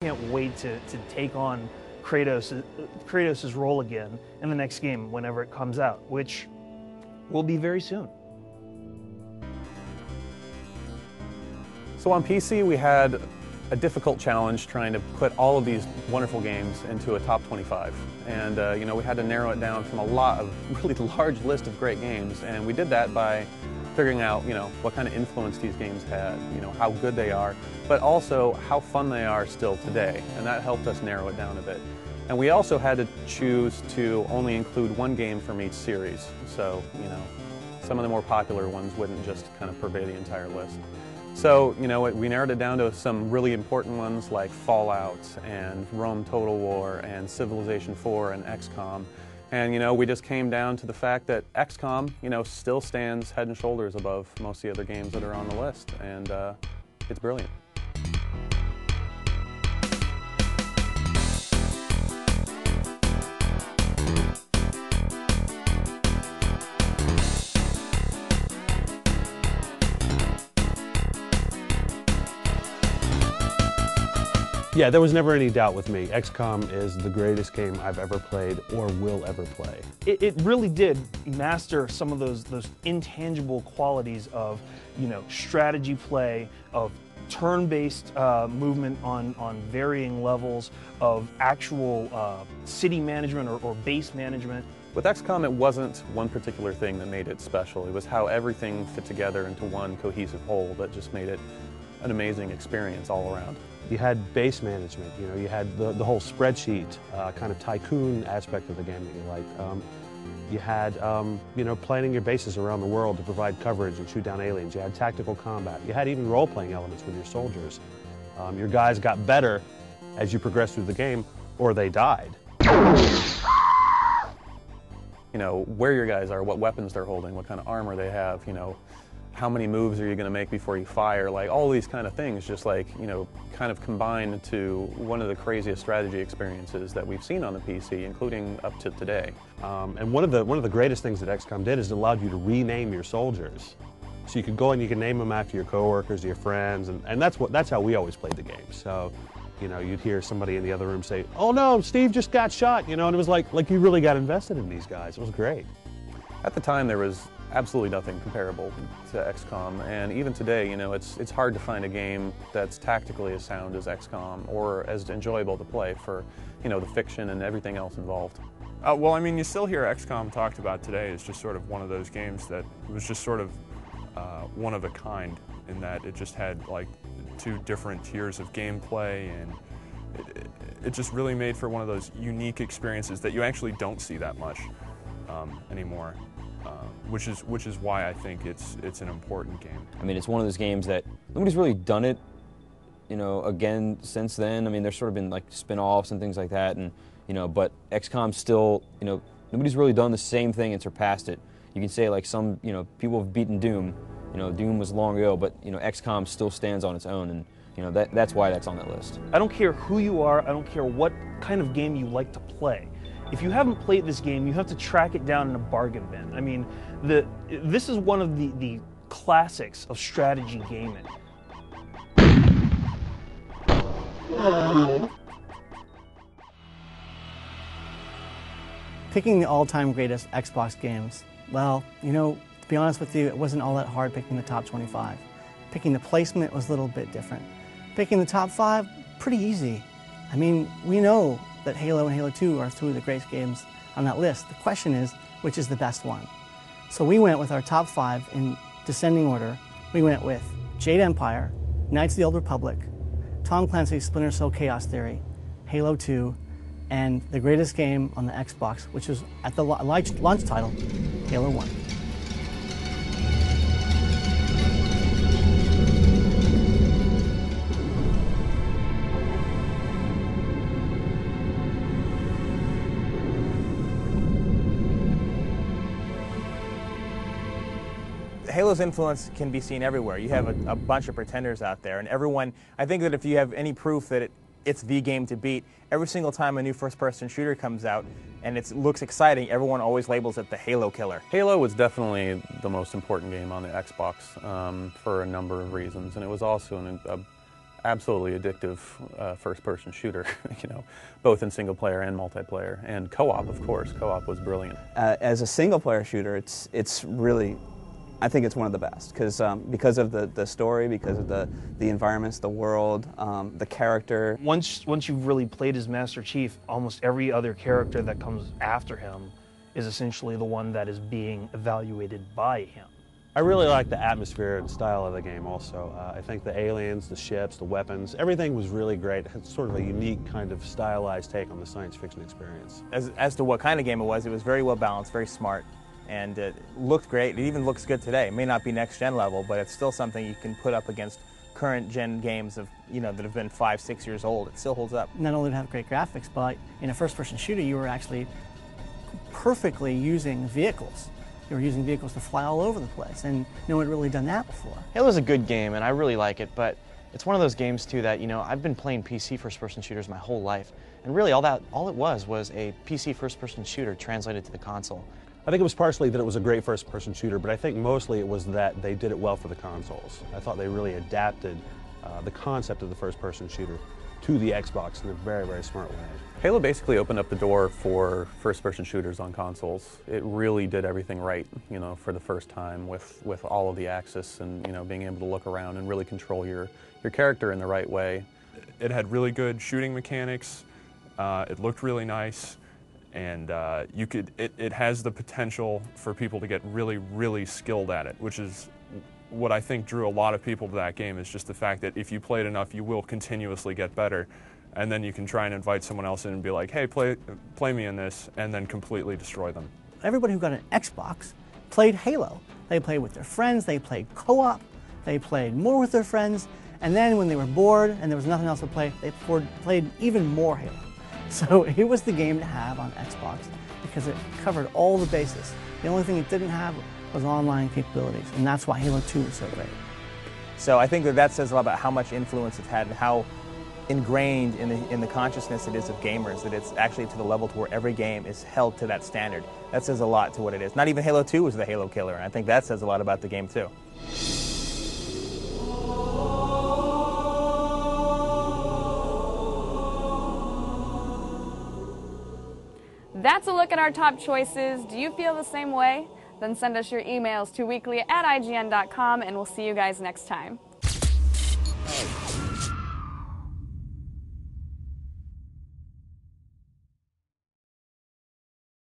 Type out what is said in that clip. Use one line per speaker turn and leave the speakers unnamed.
Can't wait to take on Kratos' role again in the next game whenever it comes out, which will be very soon.
So on PC, we had a difficult challenge trying to put all of these wonderful games into a top 25. And you know, we had to narrow it down from a really large list of great games, and we did that by figuring out, you know, what kind of influence these games had, you know, how good they are, but also how fun they are still today, and that helped us narrow it down a bit. And we also had to choose to only include one game from each series, so, you know, some of the more popular ones wouldn't just kind of pervade the entire list. So, you know, we narrowed it down to some really important ones like Fallout and Rome Total War and Civilization 4 and XCOM. And, you know, we just came down to the fact that XCOM, you know, still stands head and shoulders above most of the other games that are on the list, and it's brilliant.
Yeah, there was never any doubt with me. XCOM is the greatest game I've ever played or will ever play.
It really did master some of those intangible qualities of, you know, strategy play, of turn-based movement on varying levels, of actual city management or base management.
With XCOM, it wasn't one particular thing that made it special. It was how everything fit together into one cohesive whole that just made it an amazing experience all around.
You had base management, you know, you had the whole spreadsheet kind of tycoon aspect of the game that you liked. You had, you know, planning your bases around the world to provide coverage and shoot down aliens. You had tactical combat. You had even role-playing elements with your soldiers. Your guys got better as you progressed through the game, or they died.
You know, where your guys are, what weapons they're holding, what kind of armor they have, you know, how many moves are you going to make before you fire, like all these kind of things just like, you know, kind of combined to one of the craziest strategy experiences that we've seen on the PC, including up to today.
And one of the greatest things that XCOM did is it allowed you to rename your soldiers. So you could go and you could name them after your coworkers, your friends, and that's how we always played the game. So, you know, you'd hear somebody in the other room say, "Oh no, Steve just got shot," you know, and it was like you really got invested in these guys. It was great.
At the time, there was absolutely nothing comparable to XCOM, and even today, you know, it's hard to find a game that's tactically as sound as XCOM or as enjoyable to play for, you know, the fiction and everything else involved.
Well, I mean, you still hear XCOM talked about today as just sort of one of those games that was just sort of one of a kind in that it just had like two different tiers of gameplay, and it just really made for one of those unique experiences that you actually don't see that much anymore. Which is why I think it's an important game.
I mean, it's one of those games that nobody's really done it, you know, again since then. I mean, there's sort of been like spin-offs and things like that, and you know, but XCOM still, you know, nobody's really done the same thing and surpassed it. You can say like some, you know, people have beaten Doom. You know, Doom was long ago, but you know, XCOM still stands on its own, and you know that's why that's on that list.
I don't care who you are. I don't care what kind of game you like to play. If you haven't played this game, you have to track it down in a bargain bin. I mean, this is one of the classics of strategy gaming.
Picking the all-time greatest Xbox games, well, you know, to be honest with you, it wasn't all that hard picking the top 25. Picking the placement was a little bit different. Picking the top 5, pretty easy. I mean, we know that Halo and Halo 2 are two of the greatest games on that list. The question is, which is the best one? So we went with our top 5 in descending order. We went with Jade Empire, Knights of the Old Republic, Tom Clancy's Splinter Cell Chaos Theory, Halo 2, and the greatest game on the Xbox, which was at the launch title, Halo 1.
Halo's influence can be seen everywhere. You have a bunch of pretenders out there, and everyone, I think that if you have any proof that it's the game to beat, every single time a new first-person shooter comes out and it looks exciting, everyone always labels it the Halo killer.
Halo was definitely the most important game on the Xbox for a number of reasons, and it was also an absolutely addictive first-person shooter, you know, both in single-player and multiplayer, and co-op, of course. Co-op was brilliant.
As a single-player shooter, it's really, I think it's one of the best because of the story, because of the environments, the world, the character.
Once you've really played as Master Chief, almost every other character that comes after him is essentially the one that is being evaluated by him.
I really like the atmosphere and style of the game also. I think the aliens, the ships, the weapons, everything was really great. It's sort of a unique kind of stylized take on the science fiction experience.
As to what kind of game it was very well balanced, very smart, and it looked great. It even looks good today. It may not be next-gen level, but it's still something you can put up against current-gen games of, you know, that have been 5-6 years old. It still holds up.
Not only did it have great graphics, but in a first-person shooter, you were actually perfectly using vehicles. You were using vehicles to fly all over the place, and no one had really done that before.
Halo's a good game, and I really like it, but it's one of those games, too, that, you know, I've been playing PC first-person shooters my whole life, and really all it was a PC first-person shooter translated to the console.
I think it was partially that it was a great first-person shooter, but I think mostly it was that they did it well for the consoles. I thought they really adapted the concept of the first-person shooter to the Xbox in a very, very smart way.
Halo basically opened up the door for first-person shooters on consoles. It really did everything right, you know, for the first time with all of the access and, you know, being able to look around and really control your character in the right way.
It had really good shooting mechanics. It looked really nice, and it has the potential for people to get really, really skilled at it, which is what I think drew a lot of people to that game, is just the fact that if you played enough, you will continuously get better. And then you can try and invite someone else in and be like, hey, play me in this, and then completely destroy them.
Everybody who got an Xbox played Halo. They played with their friends, they played co-op, they played more with their friends, and then when they were bored and there was nothing else to play, they played even more Halo. So it was the game to have on Xbox because it covered all the bases. The only thing it didn't have was online capabilities, and that's why Halo 2 was so great.
So I think that says a lot about how much influence it's had and how ingrained in the consciousness it is of gamers, that it's actually to the level to where every game is held to that standard. That says a lot to what it is. Not even Halo 2 was the Halo killer, and I think that says a lot about the game too.
That's a look at our top choices. Do you feel the same way? Then send us your emails to weekly@ign.com, and we'll see you guys next time.